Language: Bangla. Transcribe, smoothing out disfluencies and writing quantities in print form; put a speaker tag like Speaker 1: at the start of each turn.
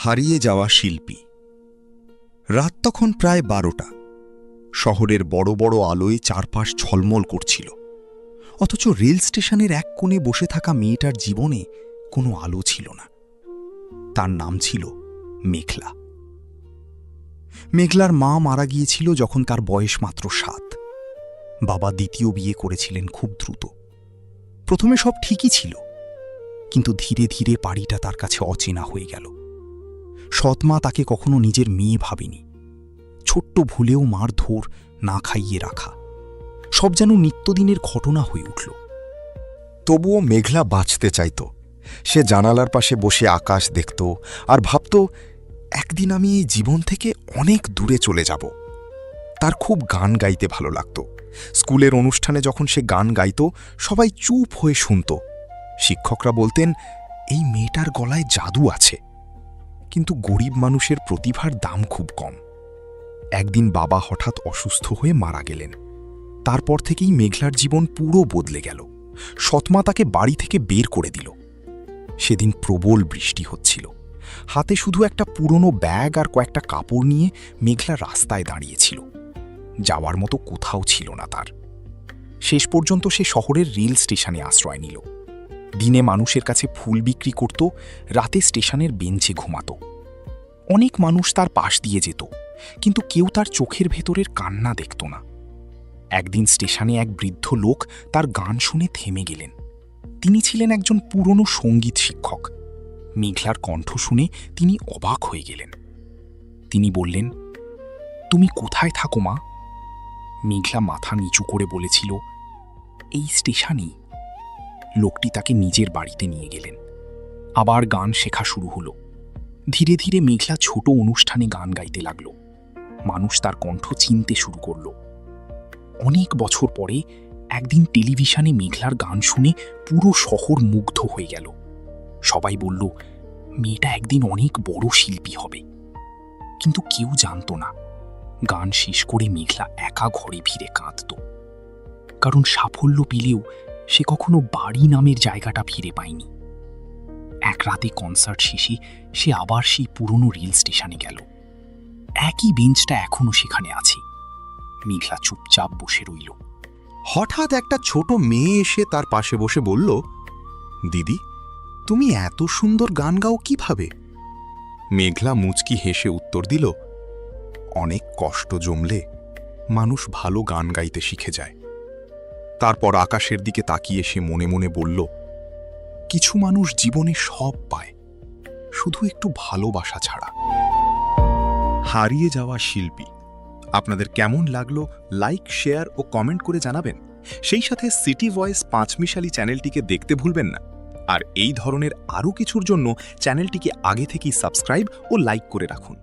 Speaker 1: হারিয়ে যাওয়া শিল্পী। রাত তখন প্রায় 12টা। শহরের বড় বড় আলোয় চারপাশ ঝলমল করছিল, অথচ রেল স্টেশনের এক কোণে বসে থাকা মেয়েটার জীবনে কোনো আলো ছিল না। তার নাম ছিল মেঘলা। মেঘলার মা মারা গিয়েছিল যখন তার বয়স মাত্র 7। বাবা দ্বিতীয় বিয়ে করেছিলেন খুব দ্রুত। প্রথমে সব ঠিকই ছিল, কিন্তু ধীরে ধীরে বাড়িটা তার কাছে অচেনা হয়ে গেল। সৎমা তাকে কখনো নিজের মেয়ে ভাবেনি। ছোট্ট ভুলেও মারধর, না খাইয়ে রাখা, সব যেন নিত্যদিনের ঘটনা হয়ে উঠল।
Speaker 2: তবুও মেঘলা বাঁচতে চাইত। সে জানালার পাশে বসে আকাশ দেখত আর ভাবত, একদিন আমি এই জীবন থেকে অনেক দূরে চলে যাব। তার খুব গান গাইতে ভালো লাগত। স্কুলের অনুষ্ঠানে যখন সে গান গাইত, সবাই চুপ হয়ে শুনত। শিক্ষকরা বলতেন, এই মেয়েটার গলায় জাদু আছে। কিন্তু গরিব মানুষের প্রতিভার দাম খুব কম। একদিন বাবা হঠাৎ অসুস্থ হয়ে মারা গেলেন। তারপর থেকেই মেঘলার জীবন পুরো বদলে গেল। সৎমা তাকে বাড়ি থেকে বের করে দিল। সেদিন প্রবল বৃষ্টি হচ্ছিল। হাতে শুধু একটা পুরনো ব্যাগ আর কয়েকটা কাপড় নিয়ে মেঘলা রাস্তায় দাঁড়িয়েছিল। যাওয়ার মতো কোথাও ছিল না তার। শেষ পর্যন্ত সে শহরের রেল স্টেশনে আশ্রয় নিল। দিনে মানুষের কাছে ফুল বিক্রি করত, রাতে স্টেশনের বেঞ্চে ঘুমাত। অনেক মানুষ তার পাশ দিয়ে যেত, কিন্তু কেউ তার চোখের ভেতরের কান্না দেখত না। একদিন স্টেশনে এক বৃদ্ধ লোক তার গান শুনে থেমে গেলেন। তিনি ছিলেন একজন পুরনো সঙ্গীত শিক্ষক। মেঘলার কণ্ঠ শুনে তিনি অবাক হয়ে গেলেন। তিনি বললেন, তুমি কোথায় থাকো মা? মেঘলা মাথা নিচু করে বলেছিল, এই স্টেশনেই। লোকটি তাকে নিজের বাড়িতে নিয়ে গেলেন। আবার গান শেখা শুরু হলো। ধীরে ধীরে মেঘলা ছোট অনুষ্ঠানে গান গাইতে লাগল। মানুষ তার কণ্ঠ চিনতে শুরু করল। অনেক বছর পরে একদিন টেলিভিশনে মেঘলার গান শুনে পুরো শহর মুগ্ধ হয়ে গেল। সবাই বলল, মেয়েটা একদিন অনেক বড় শিল্পী হবে। কিন্তু কেউ জানত না, গান শেষ করে মেঘলা একা ঘরে ফিরে কাঁদত। কারণ সাফল্য পেলেও সে কখনো বাড়ি নামের জায়গাটা ফিরে পায়নি। এক রাতে কনসার্ট শেষে সে আবার সেই পুরনো রেল স্টেশনে গেল। একই বেঞ্চটা এখনো সেখানে আছে। মেঘলা চুপচাপ বসে রইল।
Speaker 1: হঠাৎ একটা ছোট মেয়ে এসে তার পাশে বসে বলল, দিদি, তুমি এত সুন্দর গান গাও কিভাবে? মেঘলা মুচকি হেসে উত্তর দিল, অনেক কষ্ট জমলে মানুষ ভালো গান গাইতে শিখে যায়। তারপর আকাশের দিকে তাকিয়ে সে মনে মনে বলল, কিছু মানুষ জীবনে সব পায়, শুধু একটু ভালোবাসা ছাড়া। হারিয়ে যাওয়া শিল্পী। আপনাদের কেমন লাগলো লাইক, শেয়ার ও কমেন্ট করে জানাবেন। সেই সাথে সিটি ভয়েস পাঁচমিশালি চ্যানেলটিকে দেখতে ভুলবেন না। আর এই ধরনের আরও কিছুর জন্য চ্যানেলটিকে আগে থেকেই সাবস্ক্রাইব ও লাইক করে রাখুন।